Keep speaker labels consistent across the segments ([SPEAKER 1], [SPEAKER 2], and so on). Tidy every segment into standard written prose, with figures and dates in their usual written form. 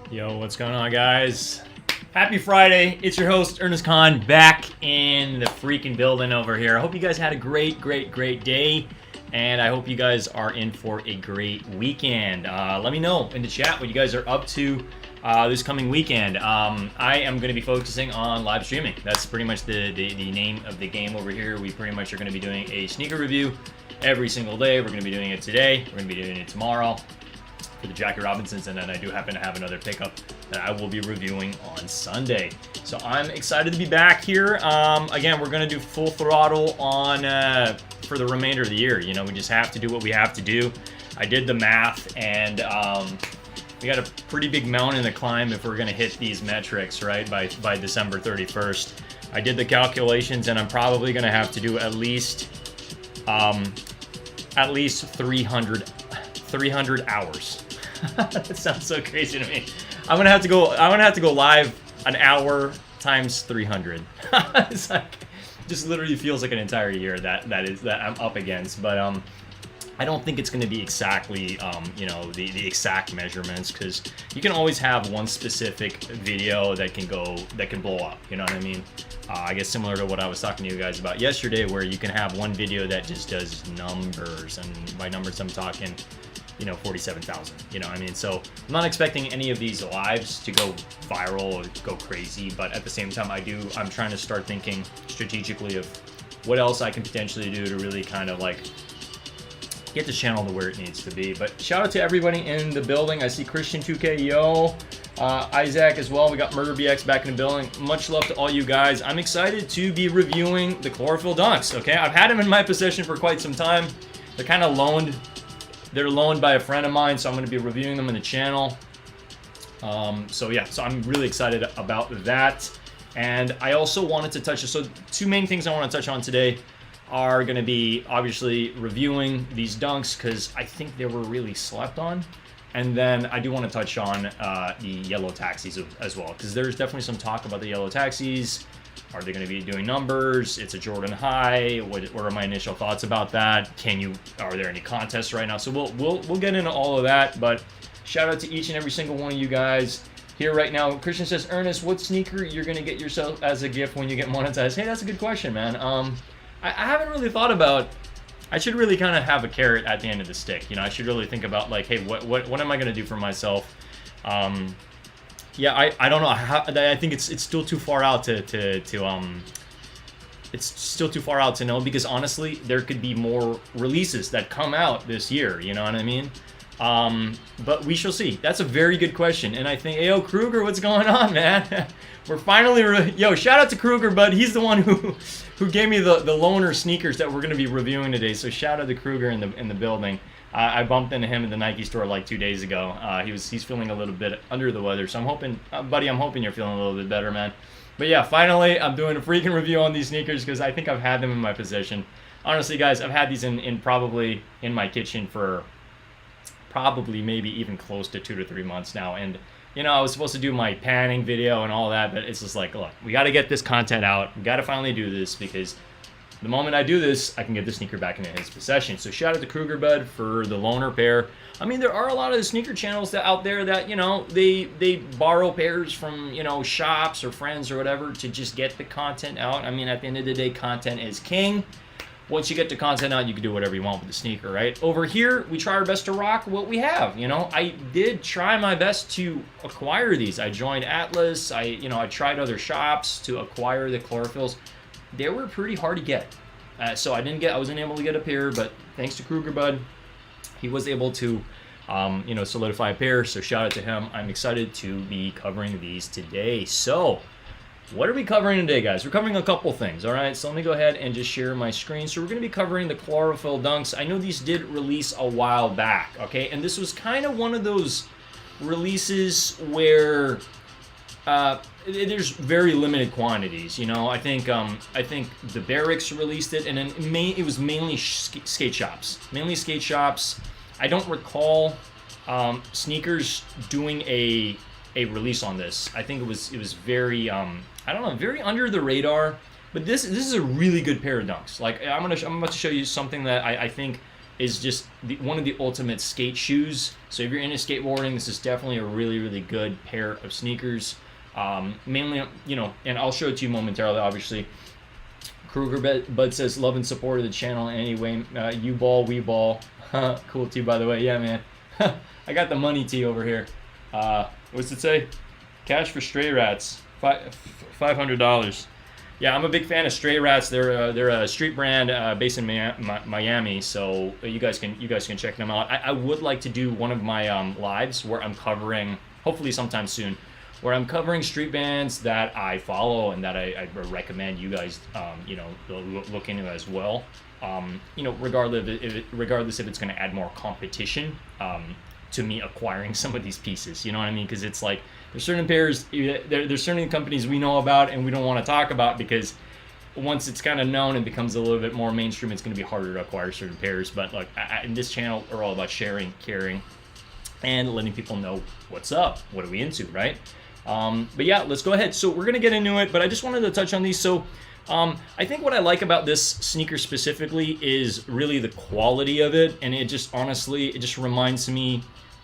[SPEAKER 1] Yo, what's going on, guys? Happy Friday. It's your host, Ernest Khan, back in the freaking building over here. I hope you guys had a great day, and I hope you guys are in for a great weekend. Let me know in the chat what you guys are up to this coming weekend. I am going to be focusing on live streaming. That's pretty much the name of the game over here. We pretty much are going to be doing a sneaker review every single day. We're going to be doing it today. We're going to be doing it tomorrow for the Jackie Robinsons, and then I do happen to have another pickup that I will be reviewing on Sunday. So I'm excited to be back here. Again, we're going to do full throttle on for the remainder of the year. You know, we just have to do what we have to do. I did the math, and we got a pretty big mountain to climb if we're going to hit these metrics, right, by December 31st. I did the calculations, and I'm probably going to have to do at least 300 hours. That sounds so crazy to me. I'm gonna have to go live an hour times 300. It's like, just literally feels like an entire year that I'm up against. But I don't think it's gonna be exactly the exact measurements, because you can always have one specific video that can blow up. You know what I mean? I guess similar to what I was talking to you guys about yesterday, where you can have one video that just does numbers, and by numbers I'm talking 47,000, I mean? So I'm not expecting any of these lives to go viral or go crazy, but at the same time, I'm trying to start thinking strategically of what else I can potentially do to really kind of like get this channel to where it needs to be. But shout out to everybody in the building. I see Christian 2K, yo, Isaac as well. We got Murder BX back in the building. Much love to all you guys. I'm excited to be reviewing the Chlorophyll dunks. Okay, I've had them in my possession for quite some time. They're kind of loaned. They're loaned by a friend of mine, so I'm going to be reviewing them in the channel. So I'm really excited about that. And I also wanted to touch, so two main things I want to touch on today are going to be obviously reviewing these dunks, because I think they were really slept on. And then I do want to touch on the yellow taxis as well, because there's definitely some talk about the yellow taxis. Are they going to be doing numbers? It's a Jordan high. What are my initial thoughts about that? Are there any contests right now? So we'll get into all of that. But shout out to each and every single one of you guys here right now. Christian says, Ernest, what sneaker you're going to get yourself as a gift when you get monetized? Hey, that's a good question, man. I haven't really thought about. I should really kind of have a carrot at the end of the stick. I should really think about, like, hey, what am I going to do for myself? Yeah, I don't know. I think it's still too far out it's still too far out to know, because honestly, there could be more releases that come out this year. You know what I mean? But we shall see. That's a very good question, and I think, yo, Kruger, what's going on, man? We're finally yo, shout out to Kruger, bud. He's the one who gave me the loaner sneakers that we're going to be reviewing today. So shout out to Kruger in the building. I bumped into him in the Nike store like 2 days ago. He's feeling a little bit under the weather, so I'm hoping, buddy, I'm hoping you're feeling a little bit better, man. But yeah, finally, I'm doing a freaking review on these sneakers, because I think I've had them in my possession. Honestly, guys, I've had these probably in my kitchen for probably maybe even close to 2 to 3 months now. And I was supposed to do my panning video and all that, but it's just like, look, we got to get this content out. We got to finally do this, because the moment I do this, I can get the sneaker back into his possession. So shout out to Kruger, bud, for the loaner pair. I mean, there are a lot of sneaker channels out there that, they borrow pairs from, shops or friends or whatever to just get the content out. I mean, at the end of the day, content is king. Once you get the content out, you can do whatever you want with the sneaker, right? Over here, we try our best to rock what we have. I did try my best to acquire these. I joined Atlas. I tried other shops to acquire the Chlorophylls. They were pretty hard to get, so I wasn't able to get a pair, but thanks to Kruger, bud, he was able to solidify a pair, so shout out to him. I'm excited to be covering these today. So what are we covering today, guys? We're covering a couple things, all right? So let me go ahead and just share my screen. So we're going to be covering the Chlorophyll dunks. I know these did release a while back, okay, and this was kind of one of those releases where there's very limited quantities. I think the Barracks released it, and then it was mainly skate shops. I don't recall sneakers doing a release on this. I think it was very very under the radar. But this is a really good pair of dunks. Like I'm about to show you something that I think is just one of the ultimate skate shoes. So if you're into skateboarding, this is definitely a really, really good pair of sneakers. Mainly, and I'll show it to you momentarily, obviously. Kruger Bud says, love and support of the channel anyway. You ball, we ball. Cool too, by the way. Yeah, man. I got the money tee over here. What's it say? Cash for Stray Rats. $500. Yeah, I'm a big fan of Stray Rats. They're a street brand based in Miami, so you guys can check them out. I would like to do one of my lives where I'm covering, hopefully sometime soon, where I'm covering street bands that I follow and that I recommend you guys look into as well. Regardless if it's going to add more competition to me acquiring some of these pieces, you know what I mean? Because it's like there's certain pairs, there's certain companies we know about and we don't want to talk about because once it's kind of known and becomes a little bit more mainstream, it's going to be harder to acquire certain pairs. But like in this channel, we're all about sharing, caring, and letting people know what's up, what are we into, right? But yeah, let's go ahead. So we're going to get into it, but I just wanted to touch on these. So I think what I like about this sneaker specifically is really the quality of it, and it just reminds me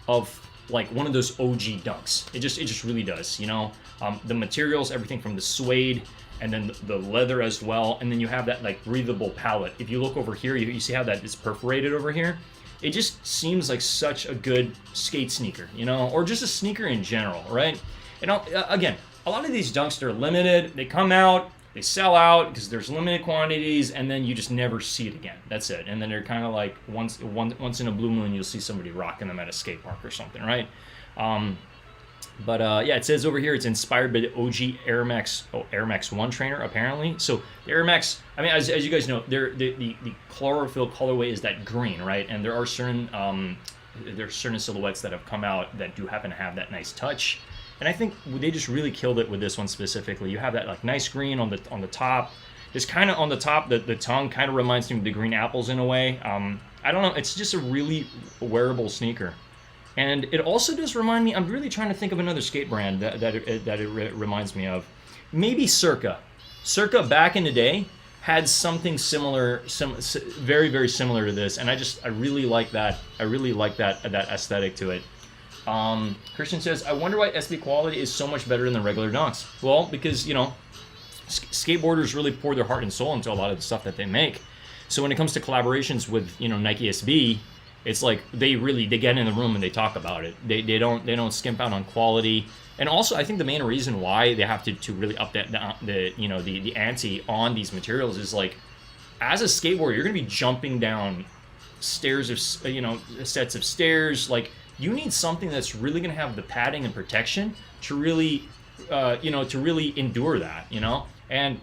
[SPEAKER 1] of like one of those OG Dunks. It just really does, the materials, everything from the suede and then the leather as well, and then you have that like breathable palette. If you look over here, you see how that is perforated over here. It just seems like such a good skate sneaker, or just a sneaker in general, right? And again, a lot of these Dunks are limited. They come out, they sell out because there's limited quantities, and then you just never see it again. That's it. And then they're kind of like once in a blue moon, you'll see somebody rocking them at a skate park or something, right? Yeah, it says over here it's inspired by the OG Air Max 1 trainer, apparently. So the Air Max, I mean, as you guys know, the chlorophyll colorway is that green, right? And there are certain silhouettes that have come out that do happen to have that nice touch. And I think they just really killed it with this one specifically. You have that like nice green on the top. It's kind of on the top, the tongue kind of reminds me of the green apples in a way. I don't know. It's just a really wearable sneaker. And it also does remind me, I'm really trying to think of another skate brand that it reminds me of. Maybe Circa. Circa back in the day had something similar, very, very similar to this. And I really like that. I really like that aesthetic to it. Christian says, I wonder why SB quality is so much better than the regular Dunks. Well, because, skateboarders really pour their heart and soul into a lot of the stuff that they make. So when it comes to collaborations with, Nike SB, it's like they get in the room and they talk about it. They don't skimp out on quality. And also, I think the main reason why they have to really up the ante on these materials is like, as a skateboarder, you're going to be jumping down stairs of, sets of stairs, like, you need something that's really going to have the padding and protection to really, to really endure that, And,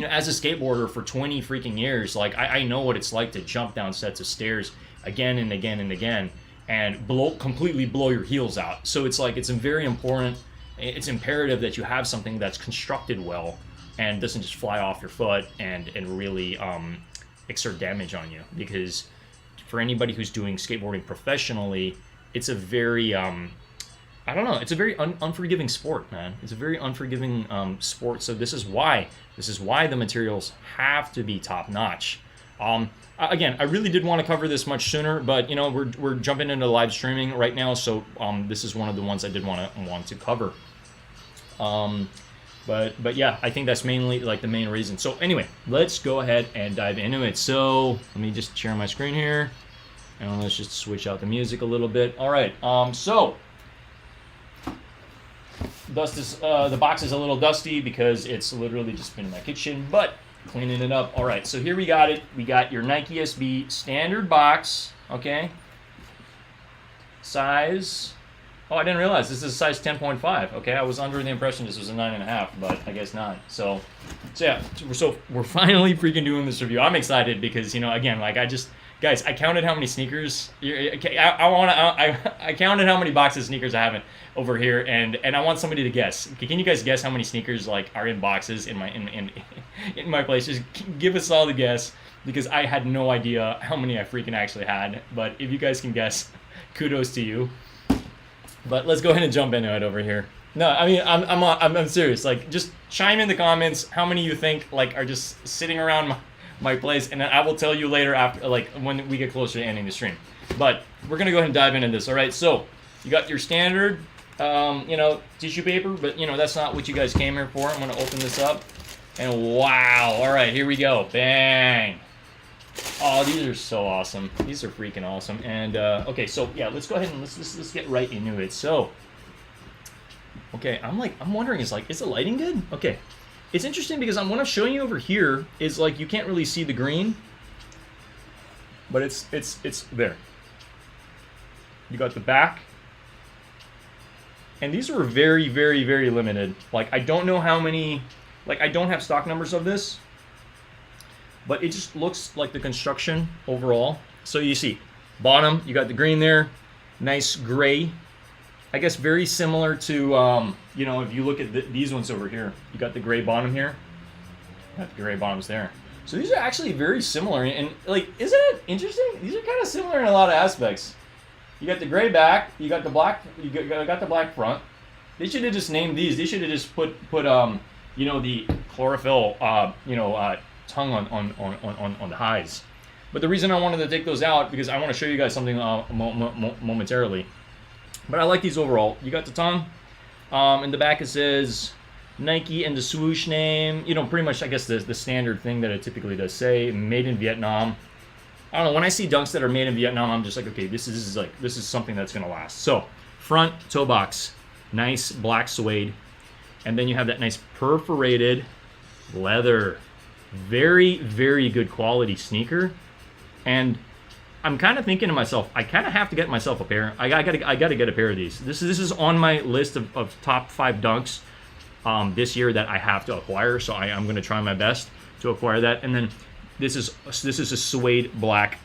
[SPEAKER 1] as a skateboarder for 20 freaking years, like, I know what it's like to jump down sets of stairs again and again and again and completely blow your heels out. So it's like, it's very important. It's imperative that you have something that's constructed well and doesn't just fly off your foot and really exert damage on you. Because for anybody who's doing skateboarding professionally, it's a very, it's a very unforgiving sport, man. It's a very unforgiving sport. So this is why the materials have to be top notch. Again, I really did want to cover this much sooner, but we're jumping into live streaming right now, so this is one of the ones I did want to cover. But yeah, I think that's mainly like the main reason. So anyway, let's go ahead and dive into it. So let me just share my screen here. And let's just switch out the music a little bit. All right, so the box is a little dusty because it's literally just been in my kitchen, but cleaning it up. All right, so here we got it. We got your Nike SB standard box, okay? Size, oh, I didn't realize this is a size 10.5, okay? I was under the impression this was a 9.5, but I guess not. So yeah, so we're finally freaking doing this review. I'm excited because, again, like guys, I counted how many sneakers. I counted how many boxes of sneakers I have over here, and I want somebody to guess. Can you guys guess how many sneakers like are in boxes in my place? Just give us all the guess because I had no idea how many I freaking actually had. But if you guys can guess, kudos to you. But let's go ahead and jump into it over here. No, I mean I'm serious. Like, just chime in the comments how many you think like are just sitting around my plays, and then I will tell you later after, like when we get closer to ending the stream. But we're gonna go ahead and dive into this. All right, so you got your standard, tissue paper, but that's not what you guys came here for. I'm gonna open this up, and wow! All right, here we go. Bang! Oh, these are so awesome. These are freaking awesome. And okay, so yeah, let's go ahead and let's get right into it. So, okay, I'm wondering, is the lighting good? Okay, it's interesting because what I'm showing you over here is like you can't really see the green, but it's there. You got the back, and these were very, very, very limited. Like I don't know how many. Like I don't have stock numbers of this. But it just looks like the construction overall. So you see, bottom, you got the green there, nice gray. I guess very similar to, if you look at these ones over here, you got the gray bottom here, got the gray bottoms there. So these are actually very similar, and like, isn't it interesting? These are kind of similar in a lot of aspects. You got the gray back, you got the black, got the black front. They should have just named these. They should have just put the chlorophyll, tongue on the highs. But the reason I wanted to take those out because I want to show you guys something momentarily. But I like these overall. You got the tongue. In the back it says Nike and the swoosh name. Pretty much I guess the standard thing that it typically does say. Made in Vietnam. I don't know. When I see dunks that are made in Vietnam, I'm just like, okay, this is something that's gonna last. So front toe box, nice black suede, and then you have that nice perforated leather. Very, very good quality sneaker, and I'm kind of thinking to myself, I kind of have to get myself a pair. I gotta get a pair of these. This is on my list of top 5 dunks this year that I have to acquire. So I'm gonna try my best to acquire that. And then this is a suede black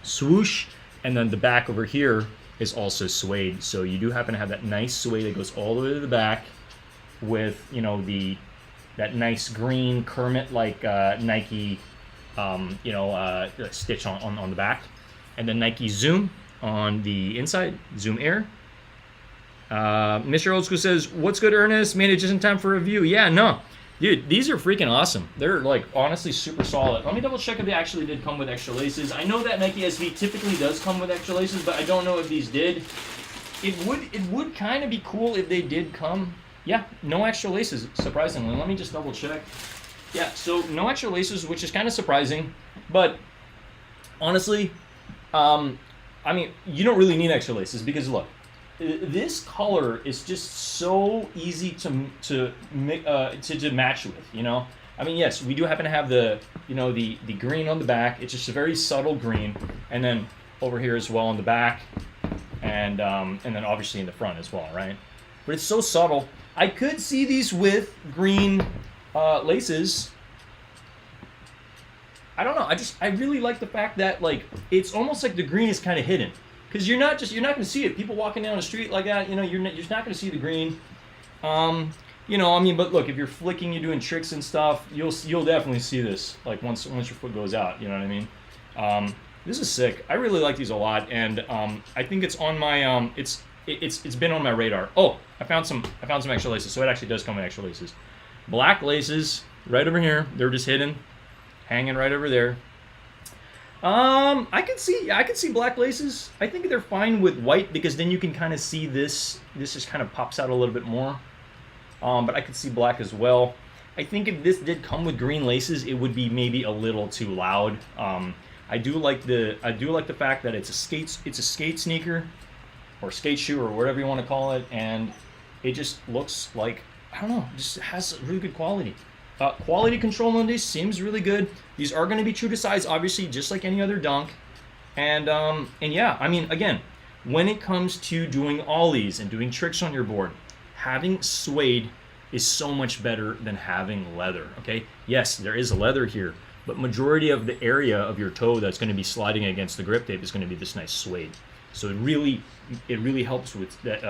[SPEAKER 1] swoosh, and then the back over here is also suede. So you do happen to have that nice suede that goes all the way to the back with that nice green Kermit-like Nike, stitch on the back, and then Nike Zoom on the inside, Zoom Air. Mr. Old School says, "What's good, Ernest? Made it just in time for review." Yeah, no, dude, these are freaking awesome. They're like honestly super solid. Let me double check if they actually did come with extra laces. I know that Nike SB typically does come with extra laces, but I don't know if these did. It would kind of be cool if they did come. Yeah, no extra laces, surprisingly. Let me just double check. Yeah, so no extra laces, which is kind of surprising. But honestly, you don't really need extra laces because look, this color is just so easy to match with. Yes, we do happen to have the green on the back. It's just a very subtle green, and then over here as well on the back, and then obviously in the front as well, right? But it's so subtle. I could see these with green laces. I don't know. I really like the fact that like it's almost like the green is kind of hidden because you're not going to see it. People walking down the street like that, you're just not going to see the green. But look, if you're flicking, you're doing tricks and stuff, you'll definitely see this like once your foot goes out. You know what I mean? This is sick. I really like these a lot, and I think it's on my It's been on my radar. Oh, I found some extra laces, so it actually does come with extra laces. Black laces right over here. They're just hidden, hanging right over there. I can see black laces. I think they're fine with white because then you can kind of see this. This just kind of pops out a little bit more. But I could see black as well. I think if this did come with green laces, it would be maybe a little too loud. I do like the fact that it's a skate sneaker, or skate shoe, or whatever you want to call it, and it just looks like, I don't know, just has really good quality. Quality control on these seems really good. These are going to be true to size, obviously, just like any other dunk. And yeah, again, when it comes to doing ollies and doing tricks on your board, having suede is so much better than having leather, okay? Yes, there is leather here, but majority of the area of your toe that's going to be sliding against the grip tape is going to be this nice suede. So it really helps with that,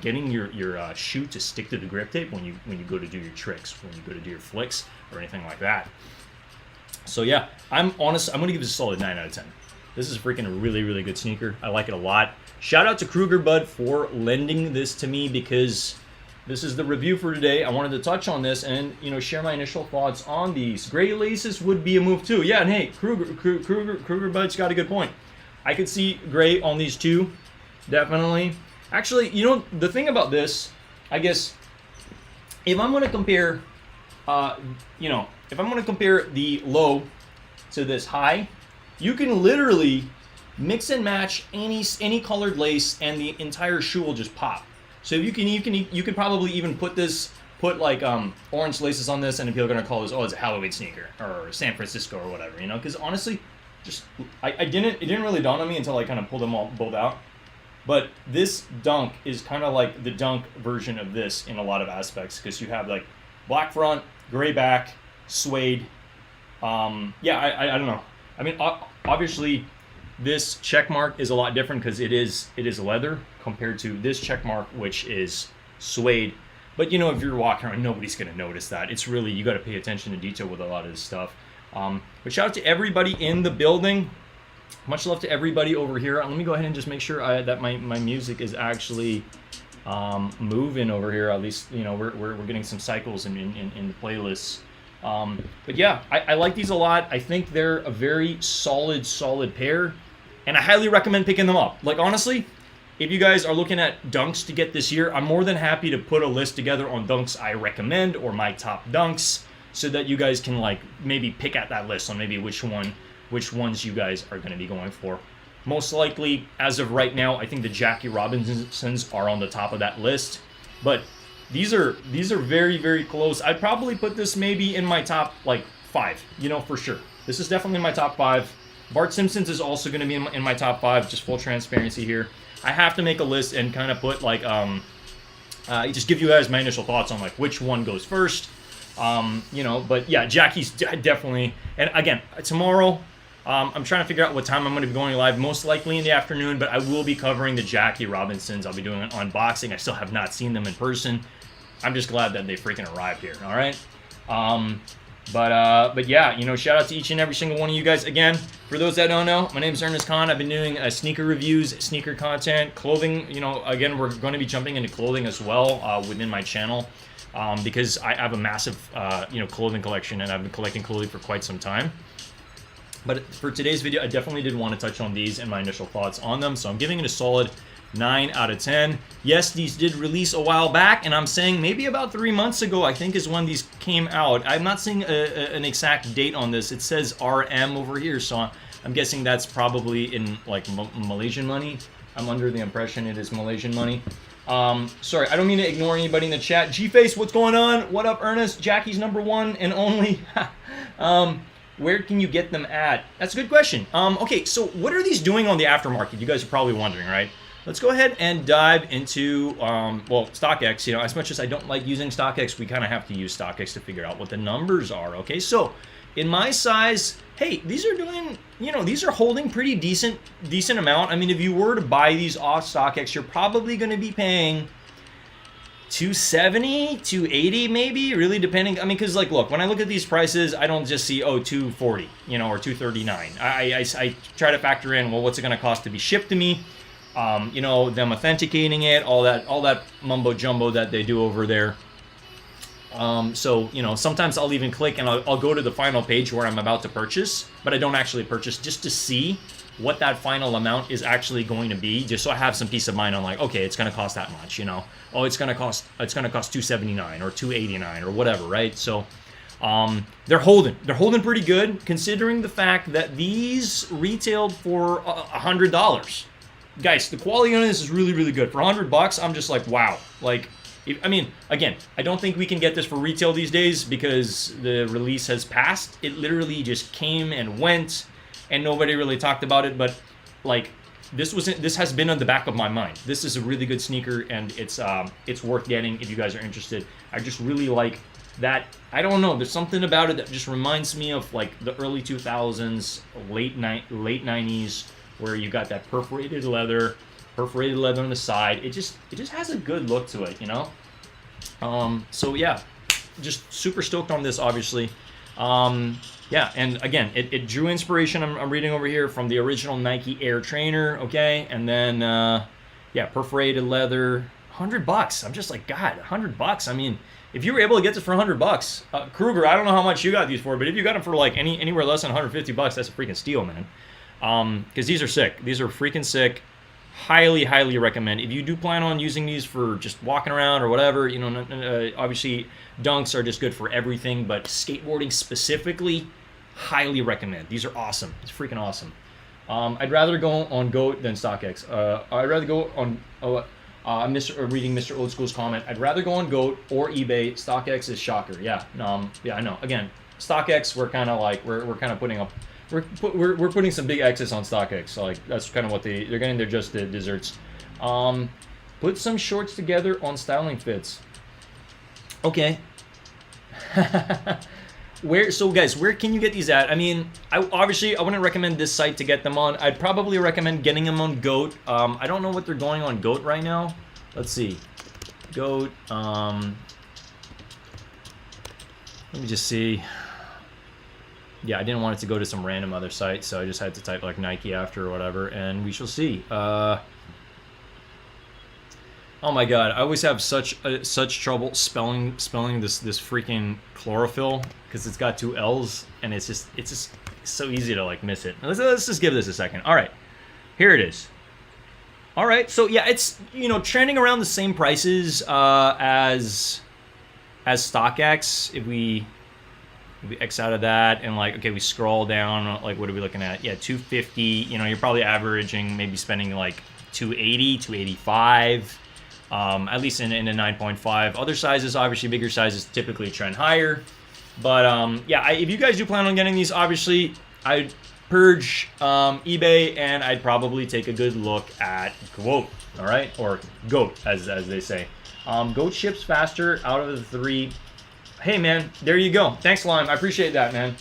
[SPEAKER 1] getting your shoe to stick to the grip tape when you go to do your tricks, when you go to do your flicks or anything like that. So yeah, I'm going to give this a solid 9 out of 10. This is freaking a really, really good sneaker. I like it a lot. Shout out to Kruger Bud for lending this to me because this is the review for today. I wanted to touch on this and, you know, share my initial thoughts on these. Gray laces would be a move too. Yeah, and hey, Kruger Bud's got a good point. I could see gray on these two, definitely. Actually, you know, the thing about this, I guess, if I'm going to compare, you know, if I'm going to compare the low to this high, you can literally mix and match any colored lace, and the entire shoe will just pop. So you could probably even put like orange laces on this, and people are gonna call this, oh, it's a Halloween sneaker or San Francisco or whatever, you know? Because honestly, just it didn't really dawn on me until I kind of pulled them all both out. But this Dunk is kind of like the Dunk version of this in a lot of aspects, because you have like black front, gray back, suede. Yeah, I don't know. I mean, obviously, this check mark is a lot different because it is leather compared to this check mark, which is suede. But you know, if you're walking around, nobody's gonna notice that. It's really, you got to pay attention to detail with a lot of this stuff. But shout out to everybody in the building. Much love to everybody over here. Let me go ahead and just make sure that my music is actually moving over here. At least, you know, we're getting some cycles in the playlists. But yeah, I like these a lot. I think they're a very solid pair, and I highly recommend picking them up. Like, honestly, if you guys are looking at dunks to get this year, I'm more than happy to put a list together on dunks I recommend or my top dunks, so that you guys can like maybe pick at that list on maybe which ones you guys are going to be going for. Most likely, as of right now, I think the Jackie Robinsons are on the top of that list, but these are very close. I'd probably put this maybe in my top like 5, you know, for sure. This is definitely in my top 5. Bart Simpson's is also going to be in my top 5, just full transparency here. I have to make a list and kind of put like just give you guys my initial thoughts on like which one goes first. You know, but yeah, Jackie's definitely. And again, tomorrow, I'm trying to figure out what time I'm going to be going live. Most likely in the afternoon, but I will be covering the Jackie Robinsons. I'll be doing an unboxing. I still have not seen them in person. I'm just glad that they freaking arrived here. All right. But yeah, you know, shout out to each and every single one of you guys. Again, for those that don't know, my name is Ernest Khan. I've been doing sneaker reviews, sneaker content, clothing. You know, again, we're going to be jumping into clothing as well within my channel. Because I have a massive, you know, clothing collection, and I've been collecting clothing for quite some time. But for today's video, I definitely did want to touch on these and my initial thoughts on them. So I'm giving it a solid 9 out of 10. Yes, these did release a while back, and I'm saying maybe about 3 months ago, I think, is when these came out. I'm not seeing an exact date on this. It says RM over here, so I'm guessing that's probably in like Malaysian money. I'm under the impression it is Malaysian money. Sorry, I don't mean to ignore anybody in the chat. G-Face, what's going on? What up, Ernest? Jackie's #1 and only. Where can you get them at? That's a good question. Okay, so what are these doing on the aftermarket? You guys are probably wondering, right? Let's go ahead and dive into, well, StockX. You know, as much as I don't like using StockX, we kind of have to use StockX to figure out what the numbers are, okay? So, in my size, hey, these are doing, you know, these are holding pretty decent amount. I mean, if you were to buy these off StockX, you're probably going to be paying $270, $280 maybe, really depending. I mean, because like, look, when I look at these prices, I don't just see, oh, $240, you know, or $239. I try to factor in, well, what's it going to cost to be shipped to me? You know, them authenticating it, all that mumbo jumbo that they do over there. So, you know, sometimes I'll even click and I'll go to the final page where I'm about to purchase, but I don't actually purchase, just to see what that final amount is actually going to be, just so I have some peace of mind on like, okay, it's going to cost that much, you know. Oh, it's going to cost $279 or $289 or whatever, right? So, they're holding pretty good, considering the fact that these retailed for $100. Guys, the quality on this is really good. For $100, I'm just like, wow. Like, I mean, again, I don't think we can get this for retail these days because the release has passed. It literally just came and went, and nobody really talked about it. But like, this has been on the back of my mind. This is a really good sneaker, and it's worth getting if you guys are interested. I just really like that. I don't know. There's something about it that just reminds me of like the early 2000s, late 90s, where you got that perforated leather on the side. It just has a good look to it, you know. So yeah, just super stoked on this, obviously. Yeah, and again, it drew inspiration. I'm reading over here from the original Nike Air Trainer, okay, and then yeah, perforated leather, $100. I'm just like, God, $100. I mean, if you were able to get this for $100, Kruger, I don't know how much you got these for, but if you got them for like anywhere less than $150, that's a freaking steal, man. Because these are sick. These are freaking sick. Highly, highly recommend. If you do plan on using these for just walking around or whatever, you know, obviously dunks are just good for everything, but skateboarding specifically, highly recommend. These are awesome. It's freaking awesome. I'd rather go on GOAT than StockX. I'd rather go on. I'm reading Mr. Old School's comment. I'd rather go on GOAT or eBay. StockX is shocker. Yeah, yeah, I know. Again, StockX, we're kind of like we're kind of putting up. We're putting some big X's on StockX. So like that's kind of what they're getting. They're just the desserts. Put some shorts together on styling fits. Okay. So guys, where can you get these at? I mean, I wouldn't recommend this site to get them on. I'd probably recommend getting them on GOAT. I don't know what they're going on GOAT right now. Let's see. GOAT. Let me just see. Yeah, I didn't want it to go to some random other site, so I just had to type like Nike after or whatever, and we shall see. Oh my God, I always have such trouble spelling this freaking chlorophyll because it's got 2 L's, and it's just so easy to like miss it. Let's just give this a second. All right, here it is. All right, so yeah, it's, you know, trending around the same prices as StockX. If we X out of that and like, okay, we scroll down, like what are we looking at? Yeah, 250. You know, you're probably averaging, maybe spending like 280, 285. At least in a 9.5. Other sizes, obviously bigger sizes typically trend higher. But yeah, if you guys do plan on getting these, obviously I'd purge eBay, and I'd probably take a good look at GOAT. All right, or GOAT as they say. GOAT ships faster out of the 3. Hey man, there you go. Thanks, Lime. I appreciate that, man.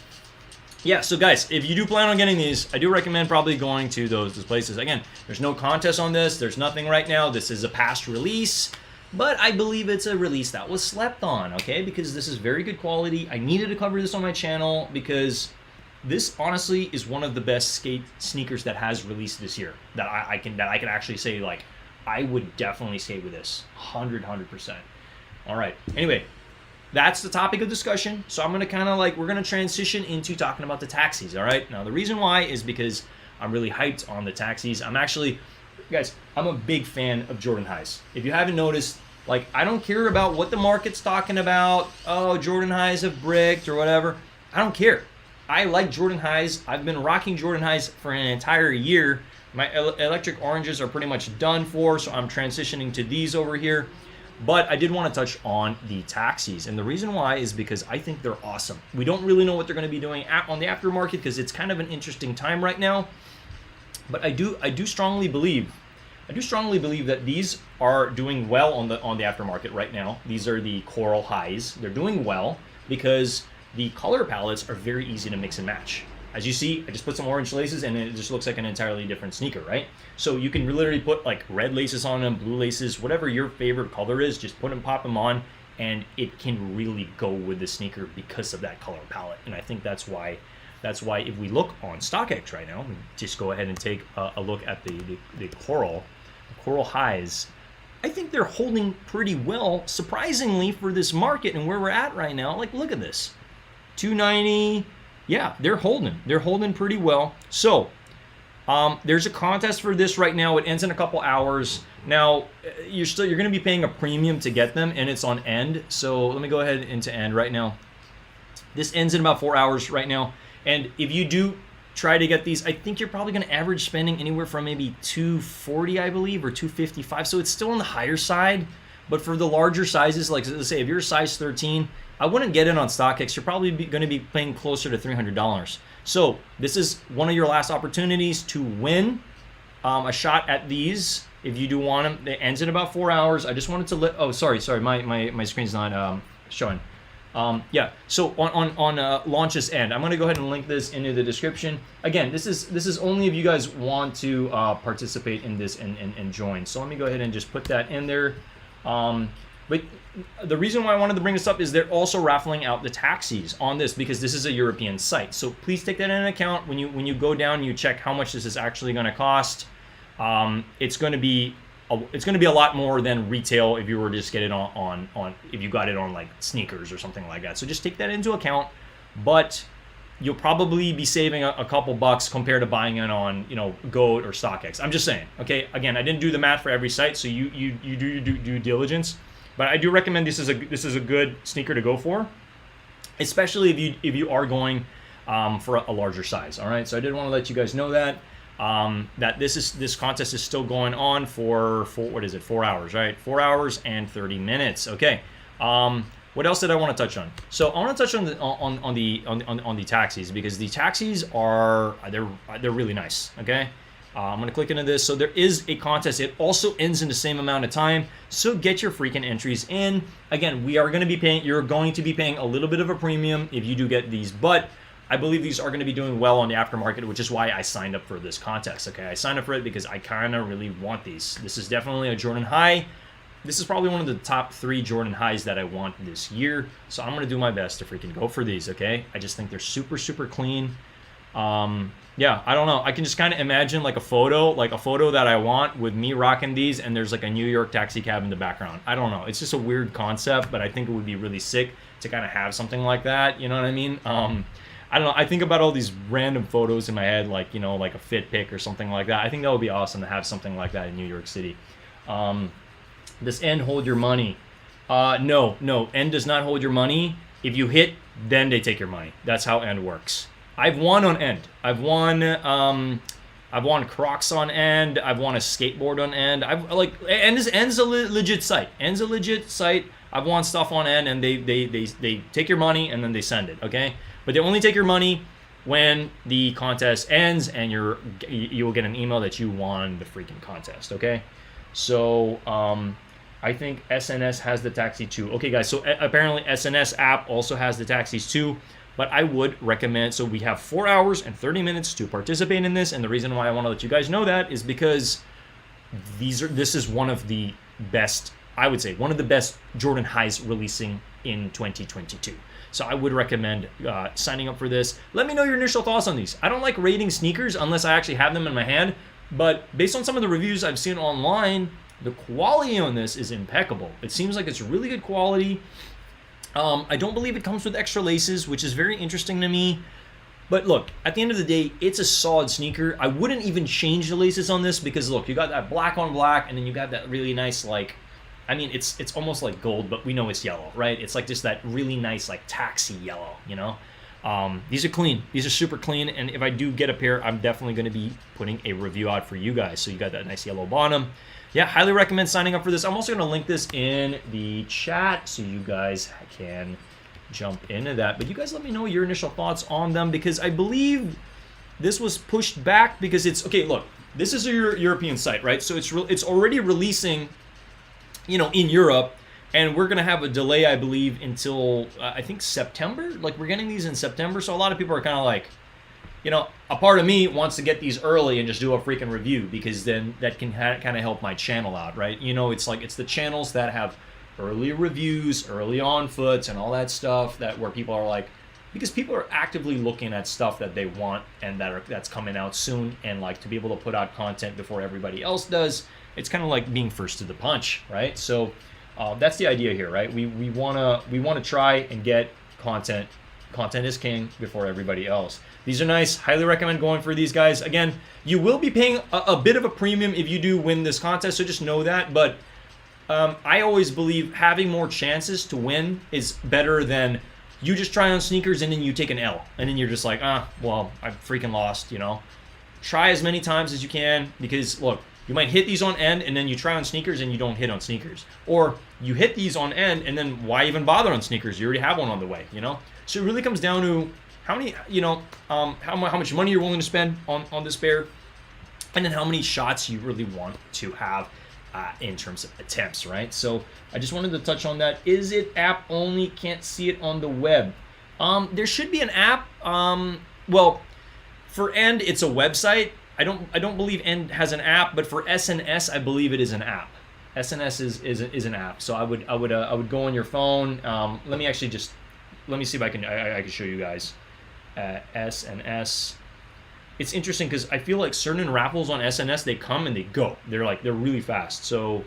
[SPEAKER 1] Yeah, so guys, if you do plan on getting these, I do recommend probably going to those places. Again, there's no contest on this. There's nothing right now. This is a past release, but I believe it's a release that was slept on, okay? Because this is very good quality. I needed to cover this on my channel because this honestly is one of the best skate sneakers that has released this year. That I can actually say, like, I would definitely skate with this, 100%. All right. Anyway. That's the topic of discussion. So I'm going to kind of like, we're going to transition into talking about the taxis, all right? Now, the reason why is because I'm really hyped on the taxis. Guys, I'm a big fan of Jordan highs. If you haven't noticed, like, I don't care about what the market's talking about. Oh, Jordan highs have bricked or whatever. I don't care. I like Jordan highs. I've been rocking Jordan highs for an entire year. My electric oranges are pretty much done for, so I'm transitioning to these over here. But I did want to touch on the taxis, and the reason why is because I think they're awesome. We don't really know what they're going to be doing on the aftermarket because it's kind of an interesting time right now. But I do strongly believe that these are doing well on the aftermarket right now. These are the Coral highs. They're doing well because the color palettes are very easy to mix and match. As you see, I just put some orange laces and it just looks like an entirely different sneaker, right? So you can literally put like red laces on them, blue laces, whatever your favorite color is, just pop them on, and it can really go with the sneaker because of that color palette. And I think that's why if we look on StockX right now, just go ahead and take a look at the Coral highs. I think they're holding pretty well, surprisingly, for this market and where we're at right now. Like, look at this, 290. Yeah, they're holding pretty well. So there's a contest for this right now. It ends in a couple hours. Now you're going to be paying a premium to get them, and it's on end. So let me go ahead into end right now. This ends in about 4 hours right now. And if you do try to get these, I think you're probably going to average spending anywhere from maybe $240, I believe, or $255. So it's still on the higher side. But for the larger sizes, like let's say if you're a size 13, I wouldn't get it on StockX. You're probably going to be paying closer to $300. So this is one of your last opportunities to win a shot at these. If you do want them, it ends in about 4 hours. I just wanted to let. Oh, sorry, my screen's not showing. Yeah. So on launches end, I'm going to go ahead and link this into the description. Again, this is only if you guys want to participate in this and join. So let me go ahead and just put that in there. But the reason why I wanted to bring this up is they're also raffling out the taxis on this because this is a European site. So please take that into account when you go down and you check how much this is actually going to cost. It's going to be it's going to be a lot more than retail if you were to just get it on if you got it on like sneakers or something like that. So just take that into account. But you'll probably be saving a couple bucks compared to buying it on, you know, Goat or StockX. I'm just saying. Okay, again, I didn't do the math for every site, so you do your due diligence. But I do recommend this is a good sneaker to go for, especially if you are going for a larger size. All right, so I did want to let you guys know that that this contest is still going on for what is it, 4 hours, right? 4 hours and 30 minutes. Okay. What else did I want to touch on? So I want to touch on the taxis, because the taxis are they're really nice. Okay. I'm gonna click into this. So there is a contest. It also ends in the same amount of time. So get your freaking entries in. Again, we are going to be paying. You're going to be paying a little bit of a premium if you do get these, but I believe these are going to be doing well on the aftermarket, which is why I signed up for this contest. Okay, I signed up for it because I kind of really want these. This is definitely a Jordan high. This is probably one of the top 3 Jordan highs that I want this year. So I'm going to do my best to freaking go for these. Okay, I just think they're super, super clean. Yeah, I don't know. I can just kind of imagine like a photo that I want with me rocking these, and there's like a New York taxi cab in the background. I don't know. It's just a weird concept, but I think it would be really sick to kind of have something like that. You know what I mean? I don't know. I think about all these random photos in my head, like, you know, like a fit pic or something like that. I think that would be awesome to have something like that in New York City. Does End hold your money? No. End does not hold your money. If you hit, then they take your money. That's how End works. I've won on End. I've won Crocs on End. I've won a skateboard on End. End's a legit site. End's a legit site. I've won stuff on End, and they take your money and then they send it. Okay, but they only take your money when the contest ends, and you will get an email that you won the freaking contest. Okay, so I think SNS has the taxi too. Okay, guys. So apparently SNS app also has the taxis too. But I would recommend, so we have 4 hours and 30 minutes to participate in this, and the reason why I want to let you guys know that is because this is one of the best, I would say, one of the best Jordan highs releasing in 2022. So I would recommend signing up for this. Let me know your initial thoughts on these. I don't like rating sneakers unless I actually have them in my hand, but based on some of the reviews I've seen online, the quality on this is impeccable. It seems like it's really good quality. I don't believe it comes with extra laces, which is very interesting to me. But look, at the end of the day, it's a solid sneaker. I wouldn't even change the laces on this because look, you got that black on black, and then you got that really nice, like, I mean, it's almost like gold, but we know it's yellow, right? It's like just that really nice, like, taxi yellow, you know? These are clean. These are super clean, and if I do get a pair, I'm definitely going to be putting a review out for you guys. So you got that nice yellow bottom. Yeah, highly recommend signing up for this. I'm also going to link this in the chat so you guys can jump into that. But you guys let me know your initial thoughts on them, because I believe this was pushed back because it's... Okay, look, this is a European site, right? So it's already releasing, you know, in Europe, and we're going to have a delay, I believe, until, I think, September. Like, we're getting these in September, so a lot of people are kind of like... You know, a part of me wants to get these early and just do a freaking review, because then that can kind of help my channel out, right? You know, it's like, it's the channels that have early reviews, early on foots, and all that stuff where people are like, because people are actively looking at stuff that they want and that's coming out soon, and like to be able to put out content before everybody else does, it's kind of like being first to the punch, right? So that's the idea here, right? We wanna try and get content. Content is king before everybody else. These are nice. Highly recommend going for these guys. Again, you will be paying a bit of a premium if you do win this contest, so just know that. But I always believe having more chances to win is better than you just try on sneakers and then you take an L. And then you're just like, well, I freaking lost, you know. Try as many times as you can, because, look, you might hit these on End and then you try on sneakers and you don't hit on sneakers. Or you hit these on End and then why even bother on sneakers? You already have one on the way, you know. So it really comes down to how many, you know, how much money you're willing to spend on this pair, and then how many shots you really want to have in terms of attempts, right? So I just wanted to touch on that. Is it app only? Can't see it on the web. There should be an app. Well, for End, it's a website. I don't believe End has an app, but for SNS, I believe it is an app. SNS is an app. So I would go on your phone. Let me see if I can show you guys. SNS. it's interesting because I feel like certain raffles on SNS, they come and they go. They're really fast. So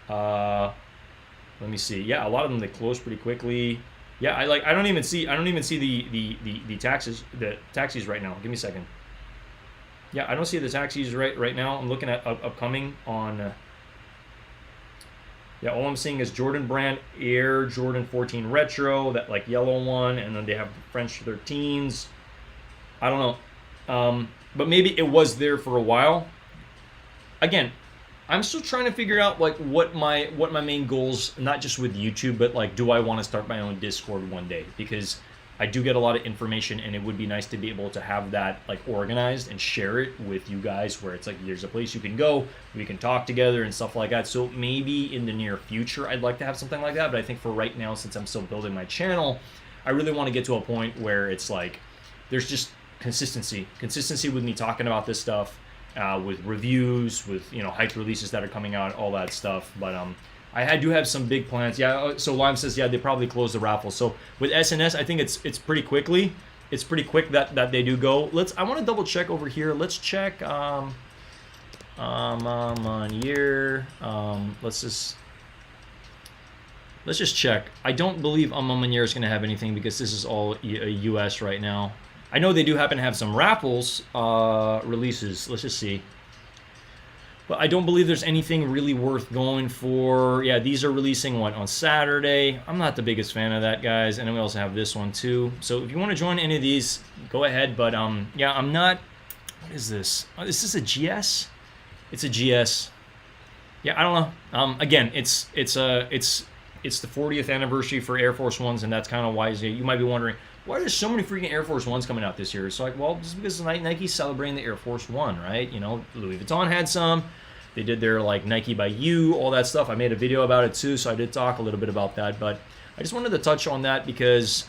[SPEAKER 1] let me see. Yeah, a lot of them they close pretty quickly. Yeah, I don't even see the taxis right now. Give me a second. Yeah, I don't see the taxis right now. I'm looking at upcoming on. Yeah, all I'm seeing is Jordan Brand Air Jordan 14 Retro, that like yellow one, and then they have French 13s. I don't know, but maybe it was there for a while. Again, I'm still trying to figure out like what my main goals, not just with YouTube, but like, do I want to start my own Discord one day? Because I do get a lot of information, and it would be nice to be able to have that like organized and share it with you guys, where it's like there's a place you can go, we can talk together and stuff like that. So maybe in the near future I'd like to have something like that, but I think for right now, since I'm still building my channel, I really want to get to a point where it's like there's just consistency with me talking about this stuff, with reviews, with hype releases that are coming out, all that stuff. But I do have some big plans. Yeah, so Lime says, yeah, they probably close the raffle. So with SNS, I think it's pretty quickly. It's pretty quick that they do go. I want to double check over here. Let's check on year. Let's just check. I don't believe Year is going to have anything because this is all US right now. I know they do happen to have some raffles releases. Let's just see. But I don't believe there's anything really worth going for. Yeah, these are releasing on Saturday. I'm not the biggest fan of that, guys. And then we also have this one too. So if you want to join any of these, go ahead. But yeah, I'm not. What is this? Oh, is this a GS? It's a GS. Yeah, I don't know. Again, it's the 40th anniversary for Air Force Ones, and that's kind of why you might be wondering, why are there so many freaking Air Force Ones coming out this year? It's like, well, just because Nike's celebrating the Air Force One, right? Louis Vuitton had some. They did their like Nike by You, all that stuff. I made a video about it too, so I did talk a little bit about that. But I just wanted to touch on that because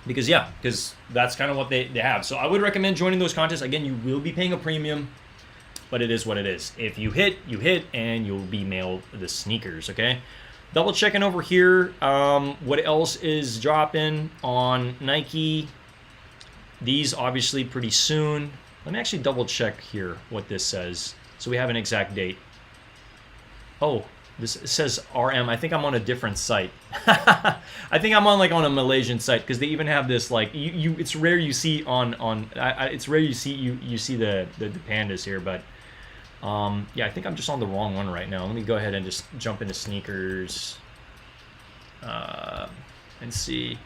[SPEAKER 1] that's kind of what they have. So I would recommend joining those contests. Again, you will be paying a premium, but it is what it is. If you hit, and you'll be mailed the sneakers, okay? Double checking over here. What else is dropping on Nike? These obviously pretty soon. Let me actually double check here what this says, so we have an exact date. Oh, this says RM. I think I'm on a different site. I think I'm on a Malaysian site, because they even have this like it's rare you see it's rare you see the pandas here, but. Yeah, I think I'm just on the wrong one right now. Let me go ahead and just jump into sneakers and see.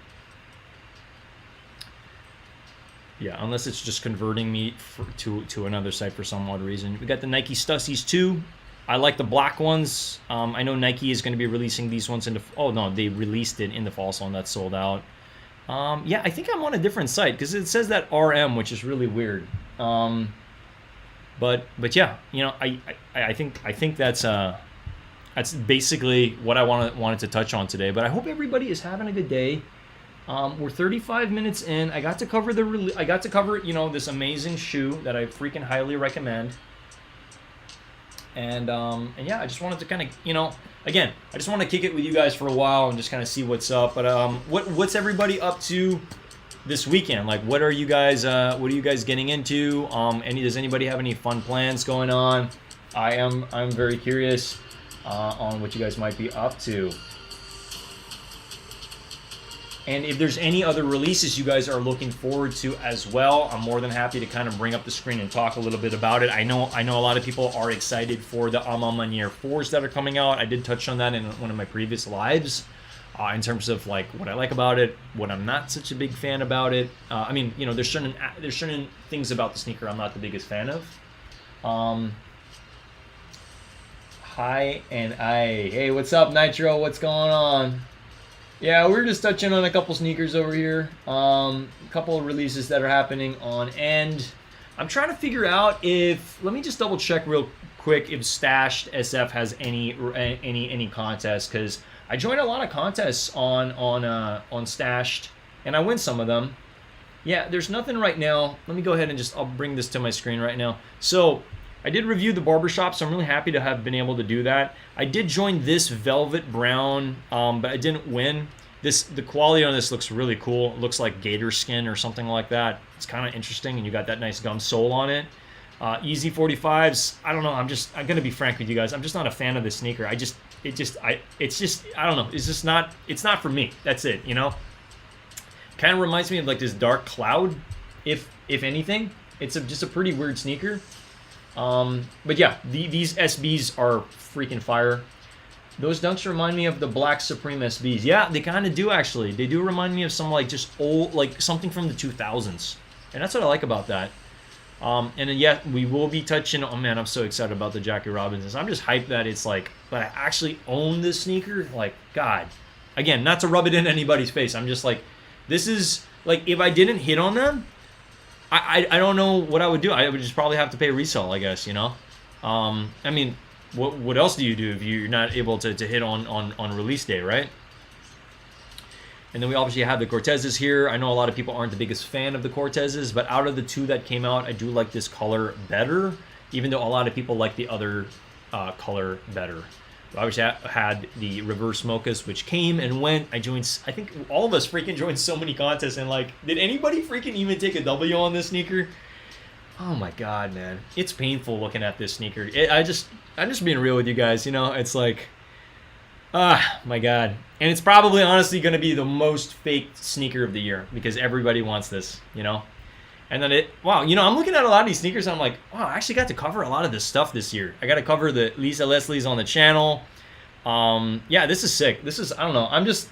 [SPEAKER 1] Yeah, unless it's just converting me to another site for some odd reason. We got the Nike Stussies too. I like the black ones. I know Nike is going to be releasing these ones they released it in the fall, so that's sold out. Yeah, I think I'm on a different site because it says that RM, which is really weird. But yeah, I think that's basically what I wanted to touch on today. But I hope everybody is having a good day. We're 35 minutes in. I got to cover this amazing shoe that I freaking highly recommend. And yeah, I just wanted to kind of again, I just want to kick it with you guys for a while and just kind of see what's up. But what's everybody up to this weekend? Like, what are you guys getting into? Does anybody have any fun plans going on? I'm very curious on what you guys might be up to. And if there's any other releases you guys are looking forward to as well, I'm more than happy to kind of bring up the screen and talk a little bit about it. I know a lot of people are excited for the Year 4s that are coming out. I did touch on that in one of my previous lives. In terms of like what I like about it, what I'm not such a big fan about it. There's certain things about the sneaker I'm not the biggest fan of. Hi and hey, what's up, Nitro? What's going on? Yeah, we're just touching on a couple sneakers over here. A couple of releases that are happening on end. I'm trying to figure out let me just double check real quick if Stashed SF has any contests, because I joined a lot of contests on Stashed, and I win some of them. Yeah, there's nothing right now. Let me go ahead and I'll bring this to my screen right now. So I did review the barbershop, so I'm really happy to have been able to do that. I did join this velvet brown, but I didn't win. The quality on this looks really cool. It looks like gator skin or something like that. It's kind of interesting, and you got that nice gum sole on it. Easy 45s. I don't know. I'm gonna be frank with you guys. I'm just not a fan of this sneaker. I don't know. It's just not. It's not for me. That's it. You know. Kind of reminds me of like this dark cloud, if anything. It's just a pretty weird sneaker. But yeah, these SBs are freaking fire. Those dunks remind me of the Black Supreme SBs. Yeah, they kind of do actually. They do remind me of some like just old, like something from the 2000s, and that's what I like about that. And then, yeah, we will be touching. Oh man, I'm so excited about the Jackie Robinsons. I'm just hyped that it's like that I actually own this sneaker. Like, God, again, not to rub it in anybody's face. I'm just like, this is like, if I didn't hit on them, I don't know what I would do. I would just probably have to pay resale, I guess. You know, I mean, what else do you do if you're not able to hit on release day, right? And then we obviously have the Cortezes here. I know a lot of people aren't the biggest fan of the Cortezes, but out of the two that came out, I do like this color better, even though a lot of people like the other color better. We obviously had the reverse mochas, which came and went. I think all of us freaking joined so many contests, and like, did anybody freaking even take a W on this sneaker? Oh my God, man. It's painful looking at this sneaker. I'm just being real with you guys, you know? It's like, my God. And it's probably honestly going to be the most faked sneaker of the year because everybody wants this, you know? And then wow, you know, I'm looking at a lot of these sneakers and I'm like, wow, I actually got to cover a lot of this stuff this year. I got to cover the Lisa Leslie's on the channel. Yeah, this is sick. This is, I don't know. I'm just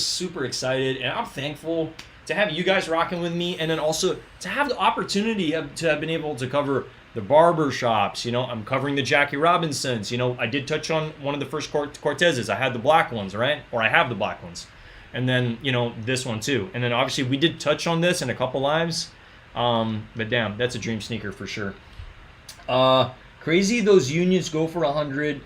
[SPEAKER 1] super excited, and I'm thankful to have you guys rocking with me, and then also to have the opportunity to have been able to cover the barber shops. You know, I'm covering the Jackie Robinsons. You know, I did touch on one of the first Cortezes. I had the black ones, right? Or I have the black ones. And then, you know, this one too. And then obviously we did touch on this in a couple lives. But damn, that's a dream sneaker for sure. Crazy those unions go for 100.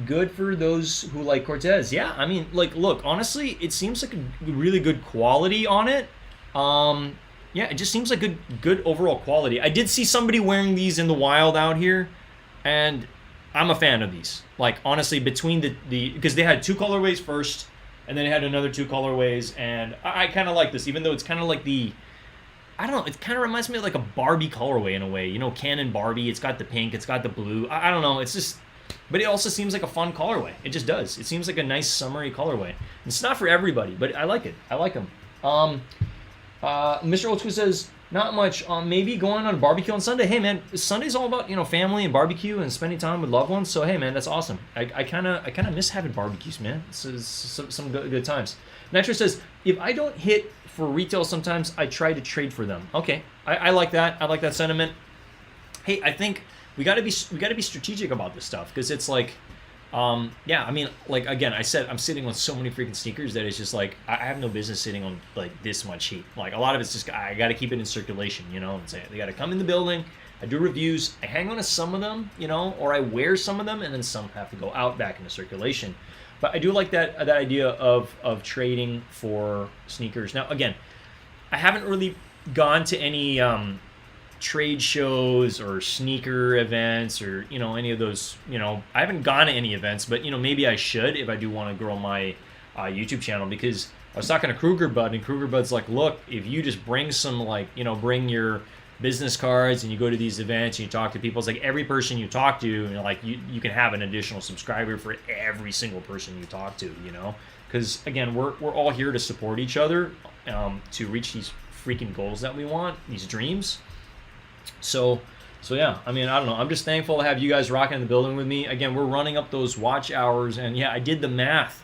[SPEAKER 1] Good for those who like Cortez. Yeah, I mean, like, look, honestly, it seems like a really good quality on it. Yeah, it just seems like good overall quality. I did see somebody wearing these in the wild out here, and I'm a fan of these. Like, honestly, between the because they had two colorways first, and then they had another two colorways, and I kind of like this, even though it's kind of like I don't know, it kind of reminds me of like a Barbie colorway in a way. You know, Canon Barbie, it's got the pink, it's got the blue. I don't know, it's just, but it also seems like a fun colorway. It just does. It seems like a nice summery colorway. It's not for everybody, but I like it. I like them. Mr. Old says, not much. Maybe going on a barbecue on Sunday. Hey, man, Sunday's all about, you know, family and barbecue and spending time with loved ones. So, hey, man, that's awesome. I kind of miss having barbecues, man. It's some good times. Nitro says, if I don't hit for retail sometimes, I try to trade for them. Okay, I like that. I like that sentiment. Hey, I think we got to be strategic about this stuff, because it's like, yeah, I mean, like, again, I said I'm sitting on so many freaking sneakers that it's just like I have no business sitting on like this much heat. Like, a lot of it's just I got to keep it in circulation, you know. They got to come in the building. I do reviews. I hang on to some of them, you know, or I wear some of them, and then some have to go out back into circulation. But I do like that idea of trading for sneakers. Now, again, I haven't really gone to any trade shows or sneaker events, or, you know, any of those, you know, I haven't gone to any events, but, you know, maybe I should if I do want to grow my YouTube channel, because I was talking to Kruger Bud, and Kruger Bud's like, look, if you just bring some, like, you know, bring your business cards and you go to these events and you talk to people, it's like every person you talk to, you know, like you can have an additional subscriber for every single person you talk to, you know, because again, we're all here to support each other to reach these freaking goals that we want, these dreams. So yeah, I mean, I don't know. I'm just thankful to have you guys rocking in the building with me. Again, we're running up those watch hours, and yeah, I did the math.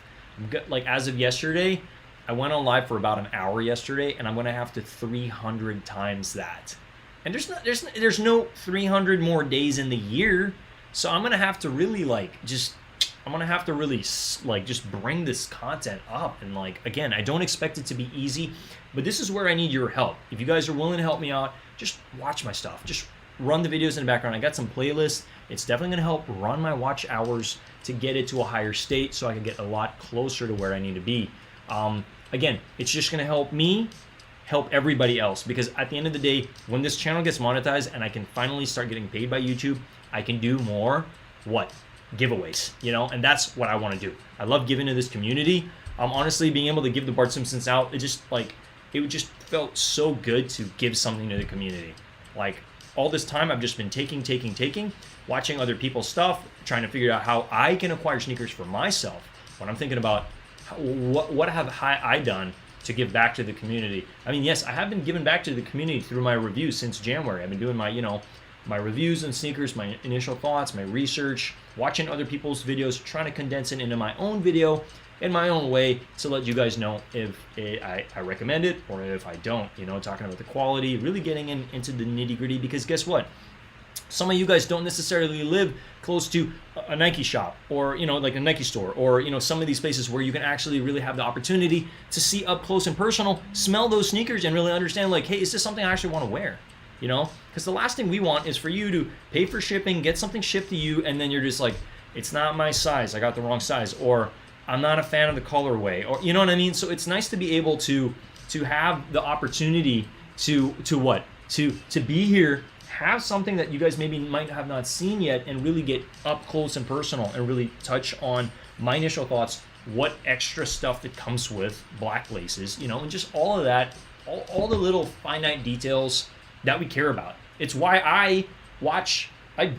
[SPEAKER 1] Like, as of yesterday, I went on live for about an hour yesterday, and I'm gonna have to 300 times that. And there's no 300 more days in the year, so I'm gonna have to really just bring this content up. And like, again, I don't expect it to be easy, but this is where I need your help. If you guys are willing to help me out, just watch my stuff. Just run the videos in the background. I got some playlists. It's definitely gonna help run my watch hours to get it to a higher state, so I can get a lot closer to where I need to be. Again, it's just gonna help me help everybody else, because at the end of the day, when this channel gets monetized and I can finally start getting paid by YouTube, I can do more giveaways, you know, and that's what I want to do. I love giving to this community. Honestly, being able to give the Bart Simpsons out, it just felt so good to give something to the community. Like, all this time I've just been taking, watching other people's stuff, trying to figure out how I can acquire sneakers for myself. When I'm thinking about what have I done to give back to the community. I mean, yes, I have been giving back to the community through my reviews since January. I've been doing my, my reviews on sneakers, my initial thoughts, my research, watching other people's videos, trying to condense it into my own video in my own way to let you guys know if I recommend it or if I don't, talking about the quality, really getting into the nitty gritty, because guess what? Some of you guys don't necessarily live close to a Nike shop or, like a Nike store or, some of these places where you can actually really have the opportunity to see up close and personal, smell those sneakers and really understand like, hey, is this something I actually want to wear? Because the last thing we want is for you to pay for shipping, get something shipped to you, and then you're just like, it's not my size, I got the wrong size, or I'm not a fan of the colorway, or you know what I mean? So it's nice to be able to have the opportunity to be here, have something that you guys maybe might have not seen yet, and really get up close and personal and really touch on my initial thoughts, what extra stuff that comes with black laces, and just all of that, all the little finite details that we care about. It's why I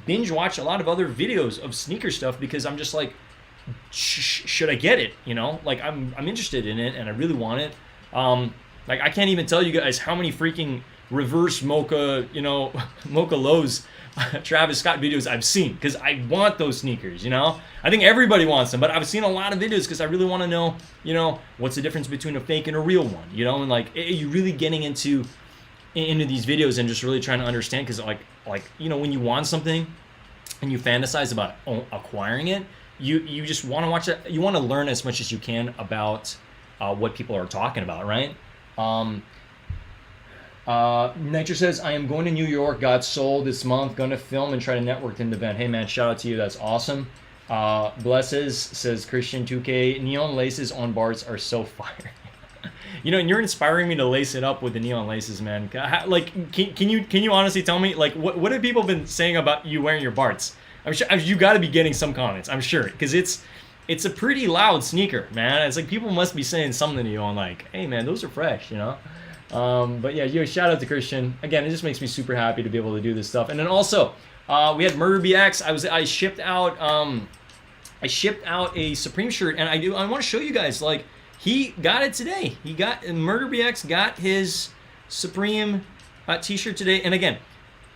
[SPEAKER 1] binge watch a lot of other videos of sneaker stuff, because I'm just like, should I get it? Like I'm interested in it and I really want it. Like I can't even tell you guys how many freaking reverse mocha, mocha lows Travis Scott videos I've seen, because I want those sneakers. I think everybody wants them, but I've seen a lot of videos because I really want to know, what's the difference between a fake and a real one, and like you're really getting into these videos and just really trying to understand, because like when you want something and you fantasize about acquiring it, you just want to watch it. You want to learn as much as you can about what people are talking about, right? Nature says, I am going to New York, got sold this month, going to film and try to network in the event. Hey man, shout out to you, that's awesome. Blesses says, Christian 2K, neon laces on Barts are so fire. And you're inspiring me to lace it up with the neon laces, man. Like, can you honestly tell me, like, what have people been saying about you wearing your Barts? I'm sure you got to be getting some comments, I'm sure, because it's a pretty loud sneaker, man. It's like people must be saying something to you on like, hey man, those are fresh, But yeah, shout out to Christian. Again, it just makes me super happy to be able to do this stuff. And then also, we had Murder BX. I shipped out a Supreme shirt, and I want to show you guys, like, he got it today. Murder BX got his Supreme t-shirt today. And again,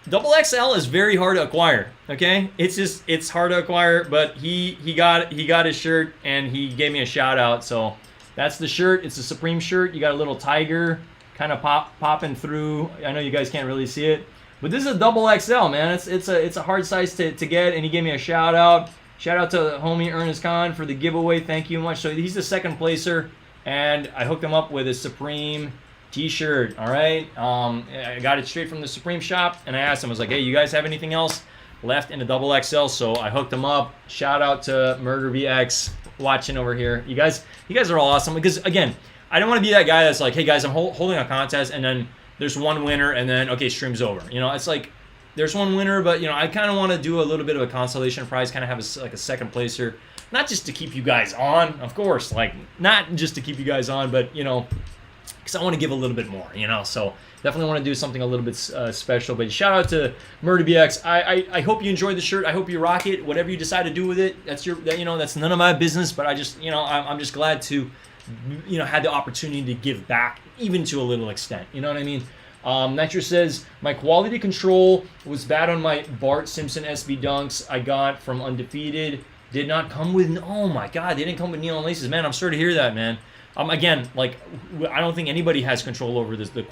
[SPEAKER 1] XXL is very hard to acquire, okay? It's hard to acquire, but he got his shirt and he gave me a shout out. So that's the shirt. It's a Supreme shirt. You got a little tiger kind of popping through. I know you guys can't really see it, but this is a XXL, man. It's a hard size to get, and he gave me a shout out. Shout out to homie Ernest Khan for the giveaway. Thank you much. So he's the second placer, and I hooked him up with a Supreme t-shirt. All right, I got it straight from the Supreme shop, and I asked him, I was like, hey, you guys have anything else left in the XXL? So I hooked him up. Shout out to Murder VX watching over here. You guys are all awesome, because again, I don't want to be that guy that's like, hey guys, I'm holding a contest, and then there's one winner, and then okay, stream's over. It's like there's one winner, but I kind of want to do a little bit of a consolation prize, kind of have a second placer, not just to keep you guys on, of course, like not just to keep you guys on, but because I want to give a little bit more, so definitely want to do something a little bit special. But shout out to Murder BX. I hope you enjoyed the shirt. I hope you rock it. Whatever you decide to do with it, that's that's none of my business. But I just I'm just glad to had the opportunity to give back, even to a little extent. You know what I mean? Nitro says, my quality control was bad on my Bart Simpson SB Dunks I got from Undefeated. Did not come with, oh my god, they didn't come with neon laces. Man, I'm sorry to hear that, man. Again, like, I don't think anybody has control over the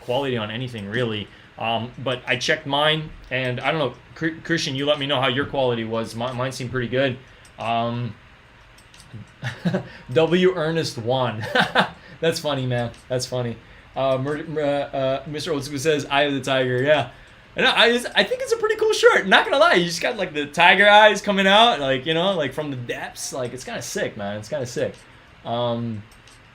[SPEAKER 1] quality on anything, really. But I checked mine, and I don't know, Christian, you let me know how your quality was. Mine seemed pretty good. W. Ernest 1. That's funny, man. That's funny. Mr. Old School says, Eye of the Tiger. Yeah. And I think it's a pretty cool shirt. Not gonna lie, you just got like the tiger eyes coming out, like, like from the depths. Like, it's kind of sick, man. It's kind of sick.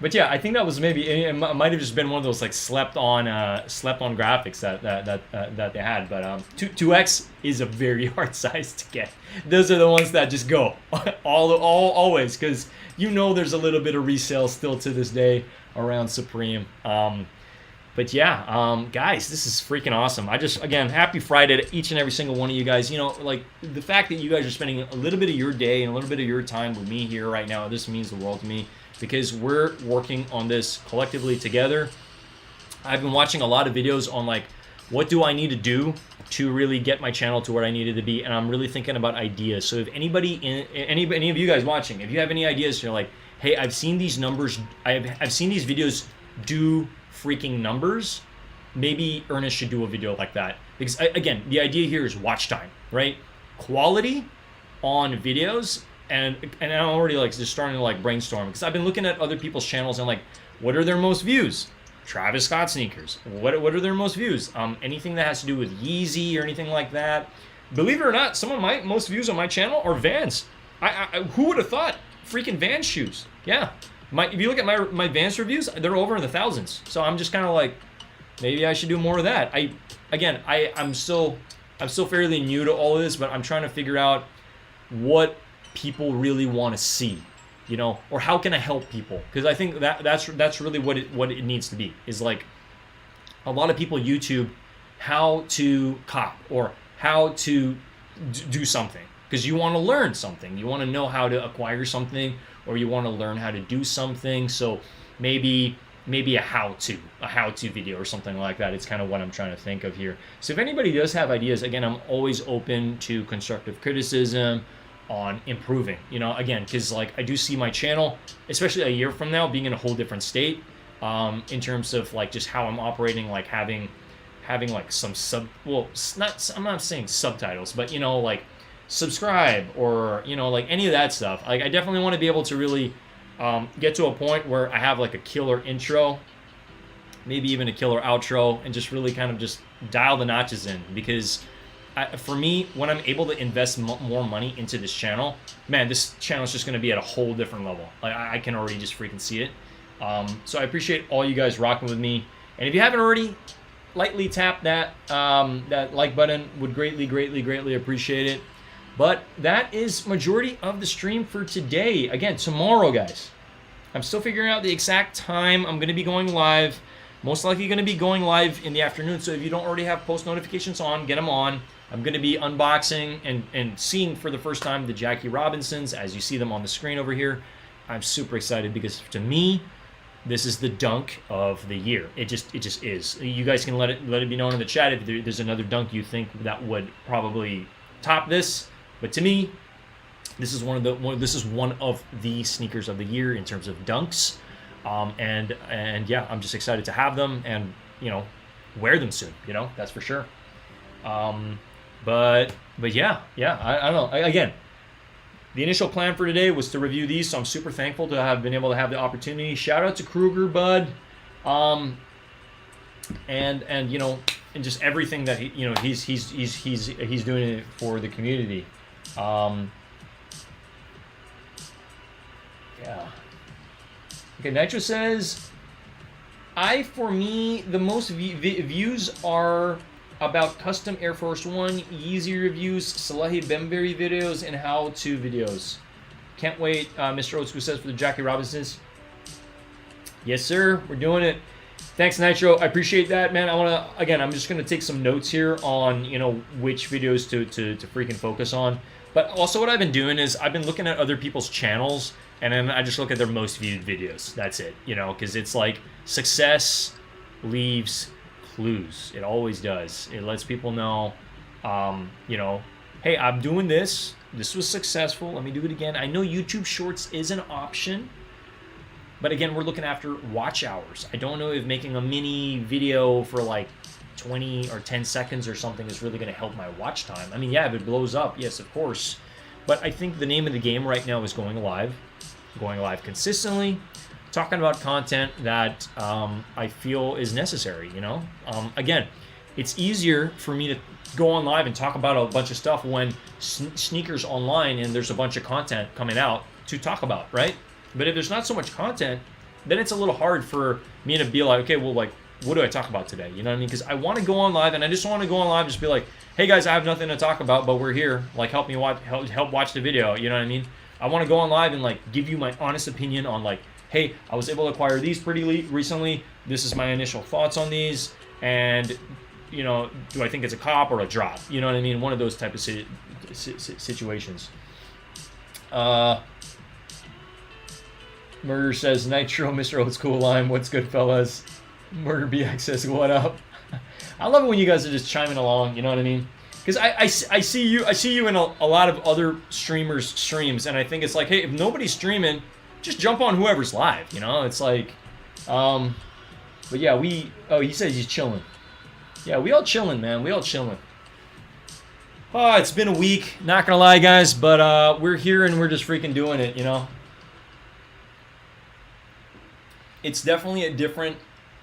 [SPEAKER 1] But yeah, I think that was maybe might have just been one of those like slept on graphics that they had. But 2x is a very hard size to get. Those are the ones that just go all always, because you know there's a little bit of resale still to this day around Supreme. But yeah, guys, this is freaking awesome. Again, happy Friday to each and every single one of you guys. You know, like the fact that you guys are spending a little bit of your day and a little bit of your time with me here right now, this means the world to me, because we're working on this collectively together. I've been watching a lot of videos on like, what do I need to do to really get my channel to where I needed to be, and I'm really thinking about ideas. So if any of you guys watching, if you have any ideas, you're like, hey, I've seen these numbers, I've seen these videos do freaking numbers, maybe Ernest should do a video like that. Because again, the idea here is watch time, right? Quality on videos, and I'm already like just starting to like brainstorm, because I've been looking at other people's channels and like, what are their most views? Travis Scott sneakers. What are their most views? Anything that has to do with Yeezy or anything like that. Believe it or not, some of my most views on my channel are Vans. Who would have thought? Freaking Vans shoes. Yeah. If you look at my Vans reviews, they're over in the thousands. So I'm just kind of like, maybe I should do more of that. I'm still fairly new to all of this, but I'm trying to figure out what people really want to see, you know, or how can I help people? Because I think that's really what it needs to be. Is like, a lot of people YouTube how to cop or how to do something, because you want to learn something, you want to know how to acquire something, or you want to learn how to do something. So maybe a how-to video or something like that. It's kind of what I'm trying to think of here. So if anybody does have ideas, again, I'm always open to constructive criticism on improving, you know, again, because like I do see my channel, especially a year from now, being in a whole different state, in terms of like just how I'm operating, like having like some I'm not saying subtitles, but you know, like subscribe, or you know, like any of that stuff. Like I definitely want to be able to really get to a point where I have like a killer intro, maybe even a killer outro, and just really kind of just dial the notches in. Because for me, when I'm able to invest more money into this channel, man, this channel is just going to be at a whole different level. Like I can already just freaking see it. So I appreciate all you guys rocking with me. And if you haven't already, lightly tap that like button. Would greatly appreciate it. But that is majority of the stream for today. Again, tomorrow, guys, I'm still figuring out the exact time I'm going to be going live. Most likely going to be going live in the afternoon. So if you don't already have post notifications on, get them on. I'm going to be unboxing and seeing for the first time the Jackie Robinsons, as you see them on the screen over here. I'm super excited, because to me, this is the dunk of the year. It just is. You guys can let it be known in the chat if there's another dunk you think that would probably top this. But to me, this is one of the sneakers of the year in terms of dunks. And yeah, I'm just excited to have them and, you know, wear them soon, you know, that's for sure. But yeah, I don't know. Again, the initial plan for today was to review these, so I'm super thankful to have been able to have the opportunity. Shout out to Kruger, bud. And you know, and just everything that he's doing it for the community. Yeah. Okay, Nitro says, for me, the most views are about custom Air Force One, Yeezy reviews, Salahi Bembury videos, and how-to videos. Can't wait, Mr. Old School says, for the Jackie Robinsons. Yes, sir, we're doing it. Thanks, Nitro. I appreciate that, man. I'm just gonna take some notes here on, you know, which videos to freaking focus on. But also what I've been doing is I've been looking at other people's channels, and then I just look at their most viewed videos. That's it, you know, because it's like success leaves clues. It always does. It lets people know, you know, hey, I'm doing this. This was successful. Let me do it again. I know YouTube Shorts is an option, but again, we're looking after watch hours. I don't know if making a mini video for like 20 or 10 seconds or something is really going to help my watch time. I mean, yeah, if it blows up, yes, of course. But I think the name of the game right now is going live consistently, talking about content that I feel is necessary, you know? Again, it's easier for me to go on live and talk about a bunch of stuff when sneakers online and there's a bunch of content coming out to talk about, right? But if there's not so much content, then it's a little hard for me to be like, okay, well, like, what do I talk about today? You know what I mean? Because I want to go on live, and I just want to go on live, just be like, hey guys, I have nothing to talk about, but we're here. Like, help me watch, help watch the video. You know what I mean? I want to go on live and like give you my honest opinion on like, hey, I was able to acquire these pretty recently. This is my initial thoughts on these, and you know, do I think it's a cop or a drop? You know what I mean? One of those type of situations. Murder says, Nitro, Mr. Old School Lime, what's good, fellas? Murder BX says, what up? I love it when you guys are just chiming along, you know what I mean? Because I see you in a lot of other streamers' streams, and I think it's like, hey, if nobody's streaming, just jump on whoever's live, you know? It's like, but yeah, he says he's chilling. Yeah, we all chilling, man. We all chilling. Oh, it's been a week, not gonna lie, guys, but we're here and we're just freaking doing it, you know? It's definitely a different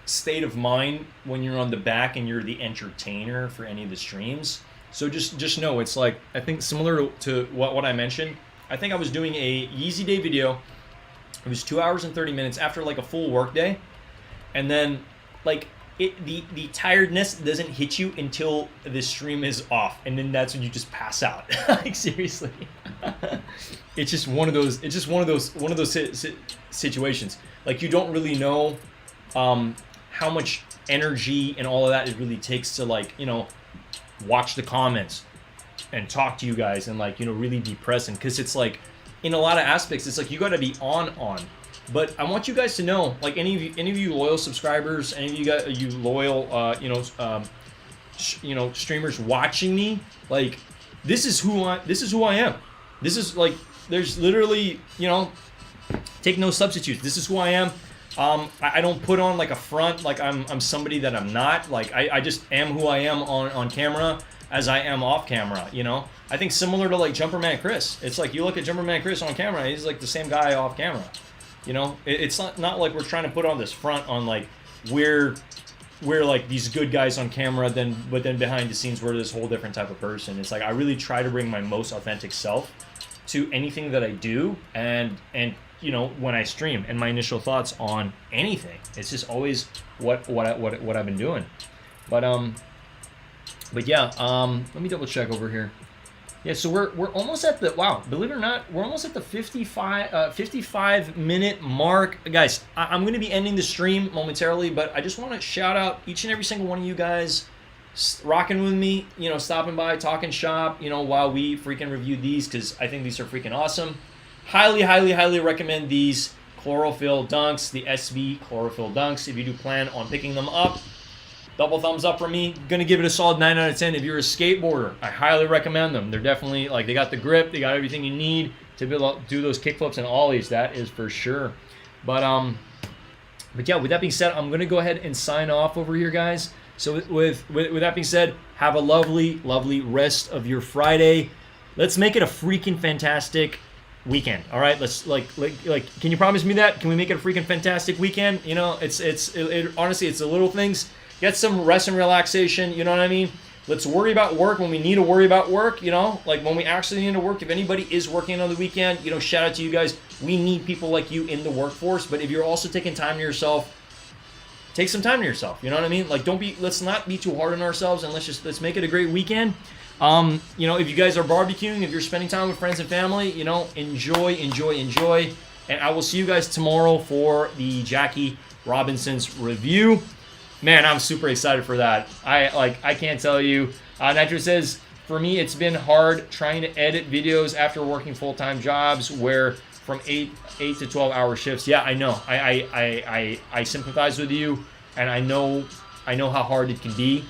[SPEAKER 1] state of mind when you're on the back and you're the entertainer for any of the streams. So just know, it's like, I think similar to what I mentioned. I think I was doing a Yeezy Day video. It was 2 hours and 30 minutes after like a full work day. And then like the tiredness doesn't hit you until the stream is off. And then that's when you just pass out. Like seriously. It's just one of those situations. Like you don't really know how much energy and all of that it really takes to like, you know, watch the comments and talk to you guys and like, you know, really be present, because it's like in a lot of aspects it's like you got to be on. But I want you guys to know, like any of you loyal subscribers, any of you loyal streamers watching me, like this is who I am. This is like, there's literally, you know, take no substitutes. This is who I am. I don't put on like a front, like I'm somebody that I'm not. Like I just am who I am on camera as I am off camera, you know? I think similar to like Jumperman Chris. It's like you look at Jumperman Chris on camera, he's like the same guy off camera. You know? It's not like we're trying to put on this front on like we're like these good guys on camera, but then behind the scenes we're this whole different type of person. It's like I really try to bring my most authentic self to anything that I do, and you know, when I stream, and my initial thoughts on anything. It's just always what I've been doing. But yeah, let me double check over here. Yeah, so we're almost at the, wow, believe it or not, we're almost at the 55 minute mark. Guys, I'm going to be ending the stream momentarily, but I just want to shout out each and every single one of you guys rocking with me, you know, stopping by, talking shop, you know, while we freaking review these, because I think these are freaking awesome. Highly recommend these Chlorophyll Dunks, the SV Chlorophyll Dunks. If you do plan on picking them up, double thumbs up from me. Gonna give it a solid 9 out of 10. If you're a skateboarder, I highly recommend them. They're definitely, like, they got the grip, they got everything you need to be able to do those kickflips and ollies. That is for sure. But yeah, with that being said, I'm gonna go ahead and sign off over here, guys. So with that being said, have a lovely rest of your Friday. Let's make it a freaking fantastic weekend. All right, let's like can you promise me that? Can we make it a freaking fantastic weekend? You know, it's honestly, it's the little things. Get some rest and relaxation, you know what I mean? Let's worry about work when we need to worry about work, you know? Like when we actually need to work. If anybody is working on the weekend, you know, shout out to you guys. We need people like you in the workforce. But if you're also taking time to yourself, take some time to yourself, you know what I mean? Like let's not be too hard on ourselves, and let's make it a great weekend. You know, if you guys are barbecuing, if you're spending time with friends and family, you know, enjoy. And I will see you guys tomorrow for the Jackie Robinson's review. Man, I'm super excited for that. I can't tell you. Nitro says, for me, it's been hard trying to edit videos after working full-time jobs where from 8 to 12-hour shifts. Yeah, I know. I sympathize with you, and I know how hard it can be.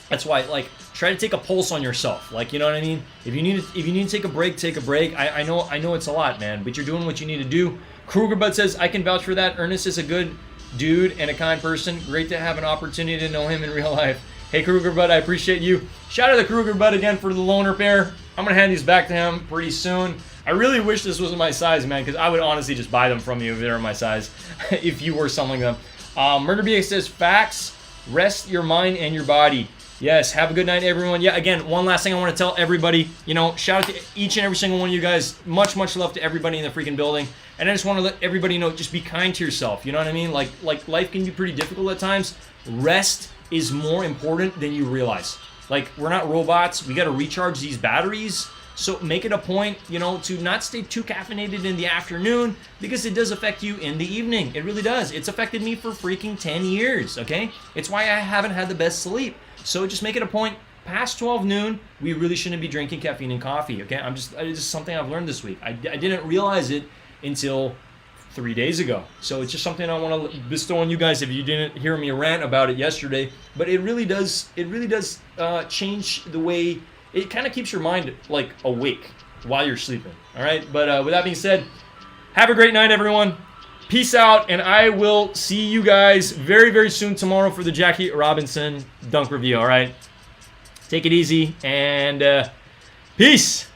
[SPEAKER 1] That's why, like, try to take a pulse on yourself. Like, you know what I mean? If you need to take a break, take a break. I know it's a lot, man, but you're doing what you need to do. Krugerbud says, I can vouch for that. Ernest is a good dude and a kind person. Great to have an opportunity to know him in real life. Hey, Krugerbud, I appreciate you. Shout out to Krugerbud again for the loaner pair. I'm going to hand these back to him pretty soon. I really wish this wasn't my size, man, because I would honestly just buy them from you if they were my size, if you were selling them. Murder BX says, facts, rest your mind and your body. Yes, have a good night, everyone. Yeah, again, one last thing I want to tell everybody. You know, shout out to each and every single one of you guys. Much, much love to everybody in the freaking building. And I just want to let everybody know, just be kind to yourself. You know what I mean? Like life can be pretty difficult at times. Rest is more important than you realize. Like, we're not robots. We got to recharge these batteries. So make it a point, you know, to not stay too caffeinated in the afternoon, because it does affect you in the evening. It really does. It's affected me for freaking 10 years, okay? It's why I haven't had the best sleep. So just make it a point, past 12 noon, we really shouldn't be drinking caffeine and coffee, okay? It's just something I've learned this week. I didn't realize it until 3 days ago. So it's just something I want to bestow on you guys if you didn't hear me rant about it yesterday. But it really does change the way, it kind of keeps your mind like awake while you're sleeping, all right? But with that being said, have a great night, everyone. Peace out, and I will see you guys very, very soon tomorrow for the Jackie Robinson dunk review, all right? Take it easy, and peace.